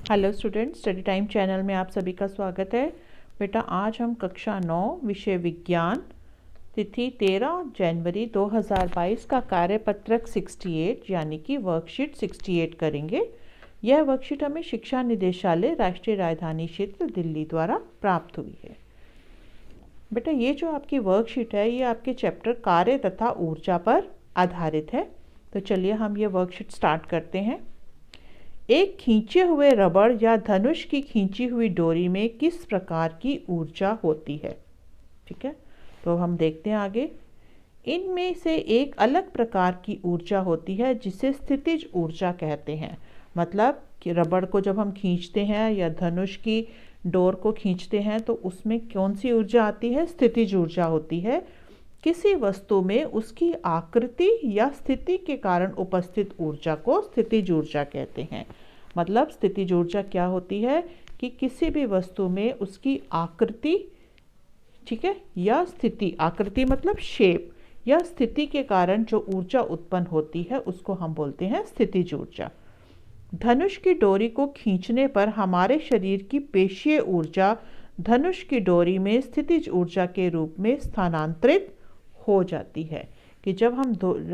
Hello student, study time channel में आप सभी का स्वागत है। बेटा, आज हम कक्षा 9 विषय विज्ञान तिथि 13 जनवरी 2022 का कार्यपत्रक 68 यानी कि वर्कशीट 68 करेंगे। यह वर्कशीट हमें शिक्षा निदेशालय राष्ट्रीय राजधानी क्षेत्र दिल्ली द्वारा प्राप्त हुई है। बेटा, ये जो आपकी वर्कशीट है ये आपके चैप्टर कार्य तथा ऊर्जा पर आधारित है। तो चलिए हम ये वर्कशीट स्टार्ट करते हैं। एक खींचे हुए रबड़ या धनुष की खींची हुई डोरी में किस प्रकार की ऊर्जा होती है? ठीक है, तो हम देखते हैं आगे। इनमें से एक अलग प्रकार की ऊर्जा होती है जिसे स्थितिज ऊर्जा कहते हैं। मतलब कि रबड़ को जब हम खींचते हैं या धनुष की डोर को खींचते हैं तो उसमें कौन सी ऊर्जा आती है? स्थितिज ऊर्जा होती है। किसी वस्तु में उसकी आकृति या स्थिति के कारण उपस्थित ऊर्जा को स्थितिज ऊर्जा कहते हैं। मतलब स्थितिज ऊर्जा क्या होती है कि किसी भी वस्तु में उसकी आकृति, ठीक है, या स्थिति, आकृति मतलब शेप, या स्थिति के कारण जो ऊर्जा उत्पन्न होती है उसको हम बोलते हैं स्थितिज ऊर्जा। धनुष की डोरी को खींचने पर हमारे शरीर की पेशीय ऊर्जा धनुष की डोरी में स्थितिज ऊर्जा के रूप में स्थानांतरित हो जाती है। कि जब हम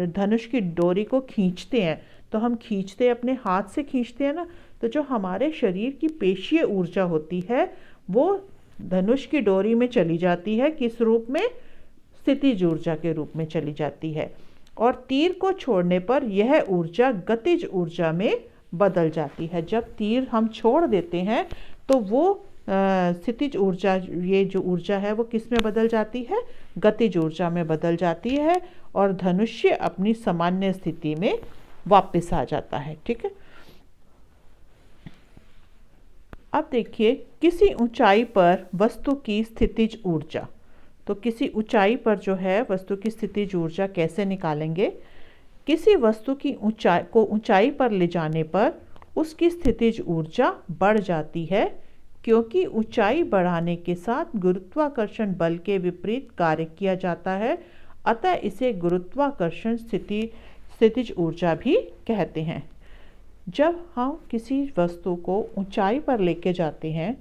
धनुष की डोरी को खींचते हैं तो हम खींचते अपने हाथ से खींचते हैं ना, तो जो हमारे शरीर की पेशीय ऊर्जा होती है वो धनुष की डोरी में चली जाती है। किस रूप में? स्थितिज ऊर्जा के रूप में चली जाती है। और तीर को छोड़ने पर यह ऊर्जा गतिज ऊर्जा में बदल जाती है। जब तीर हम छोड़ देते हैं तो वो स्थितिज ऊर्जा, ये जो ऊर्जा है वो किस में बदल जाती है? गतिज ऊर्जा में बदल जाती है और धनुष्य अपनी सामान्य स्थिति में वापस आ जाता है। ठीक है, अब देखिए किसी ऊंचाई पर वस्तु की स्थितिज ऊर्जा। तो किसी ऊंचाई पर जो है वस्तु की स्थितिज ऊर्जा कैसे निकालेंगे? किसी वस्तु की ऊंचाई पर ले जाने पर उसकी स्थितिज ऊर्जा बढ़ जाती है क्योंकि ऊंचाई बढ़ाने के साथ गुरुत्वाकर्षण बल के विपरीत कार्य किया जाता है। अतः इसे गुरुत्वाकर्षण स्थितिज ऊर्जा भी कहते हैं। जब हम किसी वस्तु को ऊंचाई पर लेके जाते हैं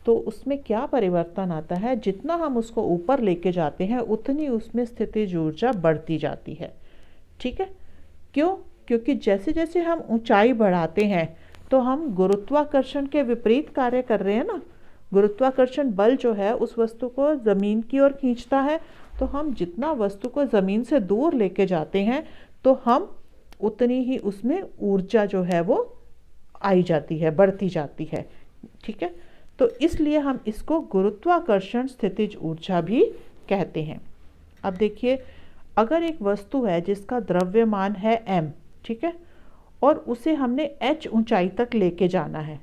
तो उसमें क्या परिवर्तन आता है? जितना हम उसको ऊपर लेके जाते हैं उतनी उसमें स्थितिज ऊर्जा बढ़ती जाती है। ठीक है, क्यों? क्योंकि जैसे जैसे हम ऊंचाई बढ़ाते हैं तो हम गुरुत्वाकर्षण के विपरीत कार्य कर रहे हैं ना। गुरुत्वाकर्षण बल जो है उस वस्तु को ज़मीन की ओर खींचता है। तो हम जितना वस्तु को ज़मीन से दूर लेके जाते हैं तो हम उतनी ही उसमें ऊर्जा जो है वो आई जाती है, बढ़ती जाती है। ठीक है, तो इसलिए हम इसको गुरुत्वाकर्षण स्थितिज ऊर्जा भी कहते हैं। अब देखिए, अगर एक वस्तु है जिसका द्रव्यमान है m, ठीक है, और उसे हमने h ऊंचाई तक लेके जाना है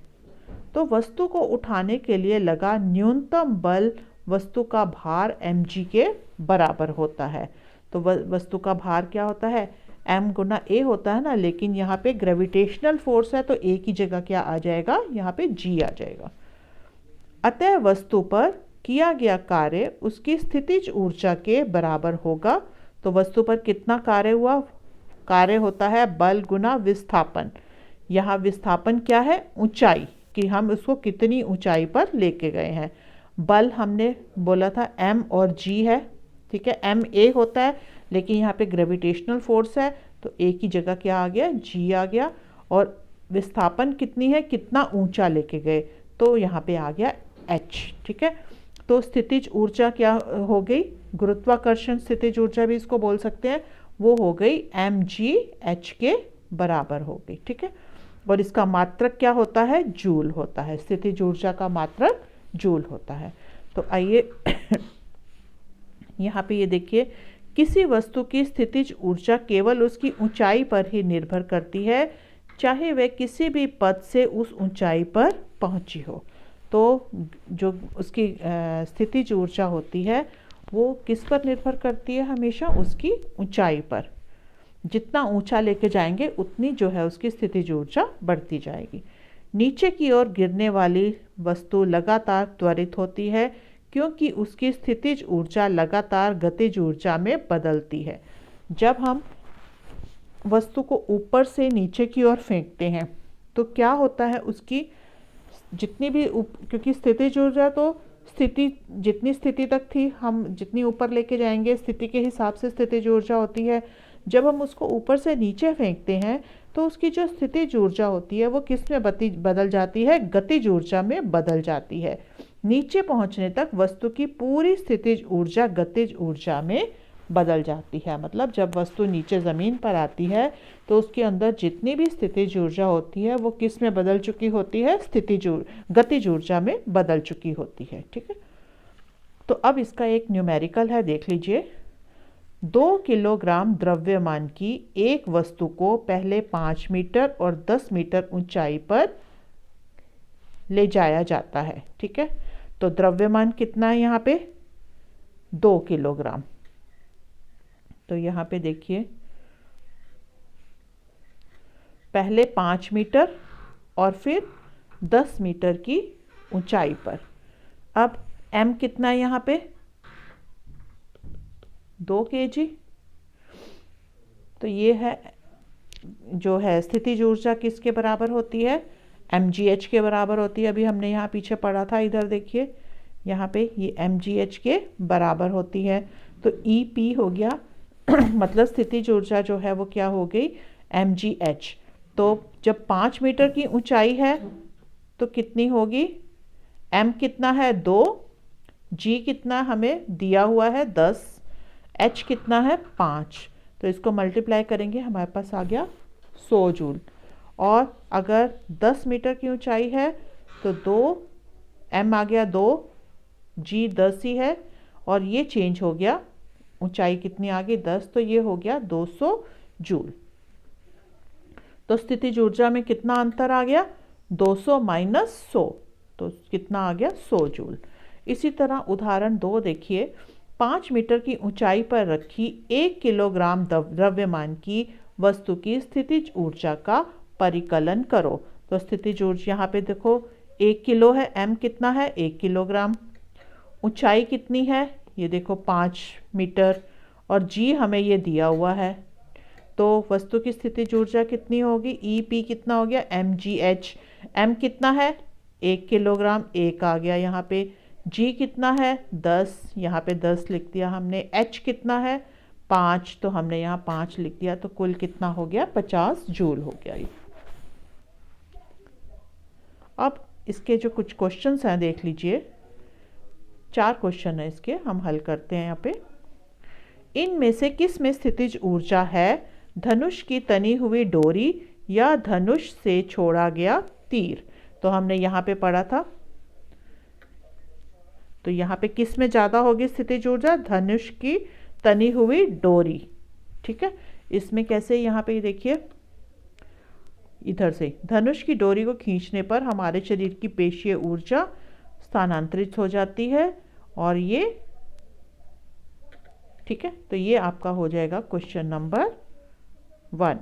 तो वस्तु को उठाने के लिए लगा न्यूनतम बल वस्तु का भार mg के बराबर होता है। तो वस्तु का भार क्या होता है? m गुना a होता है ना, लेकिन यहाँ पे ग्रेविटेशनल फोर्स है तो a की जगह क्या आ जाएगा? यहाँ पे g आ जाएगा। अतः वस्तु पर किया गया कार्य उसकी स्थितिज ऊर्जा के बराबर होगा। तो वस्तु पर कितना कार्य हुआ? कार्य होता है बल गुना विस्थापन। यहाँ विस्थापन क्या है? ऊंचाई, कि हम उसको कितनी ऊंचाई पर लेके गए हैं। बल हमने बोला था m और g है। ठीक है, m a होता है लेकिन यहाँ पे ग्रेविटेशनल फोर्स है तो a की जगह क्या आ गया? g आ गया। और विस्थापन कितनी है? कितना ऊंचा लेके गए, तो यहाँ पे आ गया h। ठीक है, तो स्थितिज ऊर्जा क्या हो गई? गुरुत्वाकर्षण स्थितिज ऊर्जा भी इसको बोल सकते हैं, वो हो गई mg h के बराबर हो गई। ठीक है, और इसका मात्रक क्या होता है? जूल होता है। स्थितिज ऊर्जा का मात्रक जूल होता है। तो आइए यहाँ पे ये देखिए, किसी वस्तु की स्थितिज ऊर्जा केवल उसकी ऊंचाई पर ही निर्भर करती है, चाहे वह किसी भी पद से उस ऊंचाई पर पहुंची हो। तो जो उसकी स्थितिज ऊर्जा होती है वो किस पर निर्भर करती है? हमेशा उसकी ऊंचाई पर। जितना ऊंचा लेके जाएंगे उतनी जो है उसकी स्थितिज ऊर्जा बढ़ती जाएगी। नीचे की ओर गिरने वाली वस्तु लगातार त्वरित होती है क्योंकि उसकी स्थितिज ऊर्जा लगातार गतिज ऊर्जा में बदलती है। जब हम वस्तु को ऊपर से नीचे की ओर फेंकते हैं तो क्या होता है? उसकी जितनी भी क्योंकि स्थितिज ऊर्जा तो स्थिति जितनी स्थिति तक थी, हम जितनी ऊपर लेके जाएंगे स्थिति के हिसाब से स्थितिज ऊर्जा होती है। जब हम उसको ऊपर से नीचे फेंकते हैं तो उसकी जो स्थितिज ऊर्जा होती है वो किस में बदल जाती है? गतिज ऊर्जा में बदल जाती है। नीचे पहुंचने तक वस्तु की पूरी स्थितिज ऊर्जा गतिज ऊर्जा में बदल जाती है। मतलब जब वस्तु नीचे ज़मीन पर आती है तो उसके अंदर जितनी भी स्थितिज ऊर्जा होती है वो किस में बदल चुकी होती है? गतिज ऊर्जा में बदल चुकी होती है। ठीक है, तो अब इसका एक न्यूमेरिकल है, देख लीजिए। 2 किलोग्राम द्रव्यमान की एक वस्तु को पहले 5 मीटर और 10 मीटर ऊंचाई पर ले जाया जाता है। ठीक है, तो द्रव्यमान कितना है यहाँ पे? 2 किलोग्राम। तो यहाँ पे देखिए, पहले 5 मीटर और फिर 10 मीटर की ऊंचाई पर। अब m कितना है यहाँ पे? 2 kg। तो ये है जो है स्थितिज ऊर्जा किसके बराबर होती है? mgh के बराबर होती है। अभी हमने यहाँ पीछे पढ़ा था, इधर देखिए, यहाँ पे ये mgh के बराबर होती है। तो EP हो गया मतलब स्थितिज ऊर्जा जो है वो क्या हो गई? mgh। तो जब 5 मीटर की ऊंचाई है तो कितनी होगी? m कितना है? 2, g कितना हमें दिया हुआ है? 10, h कितना है? 5। तो इसको मल्टीप्लाई करेंगे, हमारे पास आ गया 100 जूल। और अगर 10 मीटर की ऊंचाई है तो 2, m आ गया 2, g 10 ही है, और ये चेंज हो गया, ऊंचाई कितनी आ गई? 10, तो ये हो गया 200 जूल। तो स्थितिज ऊर्जा में कितना अंतर आ गया? 200 माइनस 100, तो कितना आ गया? 100 जूल। इसी तरह उदाहरण 2 देखिए। 5 मीटर की ऊंचाई पर रखी 1 किलोग्राम द्रव्यमान की वस्तु की स्थितिज ऊर्जा का परिकलन करो। तो स्थितिज ऊर्जा यहाँ पे देखो 1 किलो है, m कितना है? 1 किलोग्राम। ऊंचाई कितनी है? ये देखो 5 मीटर, और g हमें ये दिया हुआ है। तो वस्तु की स्थितिज ऊर्जा कितनी होगी? EP कितना हो गया? mgh। m कितना है? 1 किलोग्राम, 1 आ गया यहाँ पे। g कितना है? 10, यहाँ पे 10 लिख दिया हमने। h कितना है? 5, तो हमने यहाँ 5 लिख दिया। तो कुल कितना हो गया? 50 जूल हो गया ये। अब इसके जो कुछ क्वेश्चंस हैं देख लीजिए। 4 क्वेश्चन है इसके, हम हल करते हैं यहाँ पे। इनमें से किस में स्थितिज ऊर्जा है? धनुष की तनी हुई डोरी या धनुष से छोड़ा गया तीर? तो हमने यहाँ पे पढ़ा था, तो यहाँ पे किस में ज़्यादा होगी स्थितिज ऊर्जा? धनुष की तनी हुई डोरी। ठीक है, इसमें कैसे? यहाँ पे देखिए, इधर से धनुष की डोरी को खींचने पर हमारे शरीर की पेशीय ऊर्जा स्थानांतरित हो जाती है, और ये ठीक है। तो ये आपका हो जाएगा क्वेश्चन नंबर 1।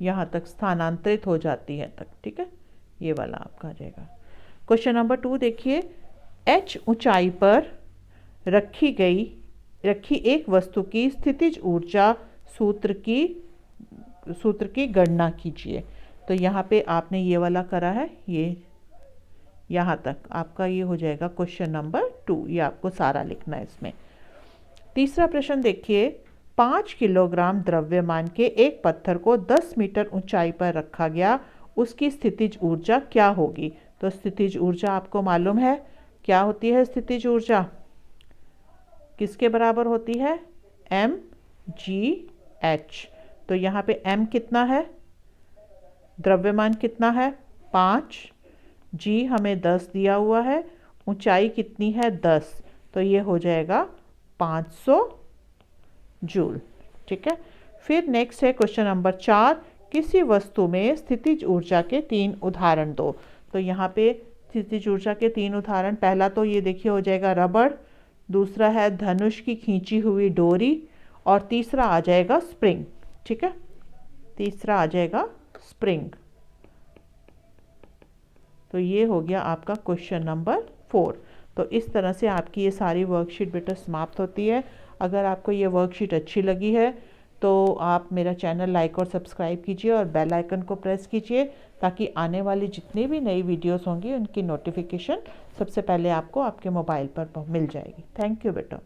यहाँ तक स्थानांतरित हो जाती है तक, ठीक है, ये वाला आपका आ जाएगा। क्वेश्चन नंबर 2 देखिए। h ऊंचाई पर रखी एक वस्तु की स्थितिज ऊर्जा सूत्र की गणना कीजिए। तो यहाँ पे आपने ये वाला करा है, ये यहाँ तक आपका ये हो जाएगा क्वेश्चन नंबर 2। ये आपको सारा लिखना है इसमें। तीसरा प्रश्न देखिए। 5 किलोग्राम द्रव्यमान के एक पत्थर को 10 मीटर ऊंचाई पर रखा गया, उसकी स्थितिज ऊर्जा क्या होगी? तो स्थितिज ऊर्जा आपको मालूम है क्या होती है? स्थितिज ऊर्जा किसके बराबर होती है? mgh। तो यहाँ पे m कितना है? द्रव्यमान कितना है? 5, g हमें 10 दिया हुआ है, ऊंचाई कितनी है? 10, तो ये हो जाएगा 500 जूल। ठीक है, फिर नेक्स्ट है क्वेश्चन नंबर 4। किसी वस्तु में स्थितिज ऊर्जा के 3 उदाहरण दो। तो यहाँ पे स्थितिज ऊर्जा के 3 उदाहरण, पहला तो ये देखिए हो जाएगा रबड़, दूसरा है धनुष की खींची हुई डोरी, और तीसरा आ जाएगा स्प्रिंग। ठीक है, तीसरा आ जाएगा स्प्रिंग। तो ये हो गया आपका क्वेश्चन नंबर 4। तो इस तरह से आपकी ये सारी वर्कशीट बेटा समाप्त होती है। अगर आपको ये वर्कशीट अच्छी लगी है तो आप मेरा चैनल लाइक और सब्सक्राइब कीजिए और बेल आइकन को प्रेस कीजिए, ताकि आने वाली जितनी भी नई वीडियोस होंगी उनकी नोटिफिकेशन सबसे पहले आपको आपके मोबाइल पर मिल जाएगी। थैंक यू बेटा।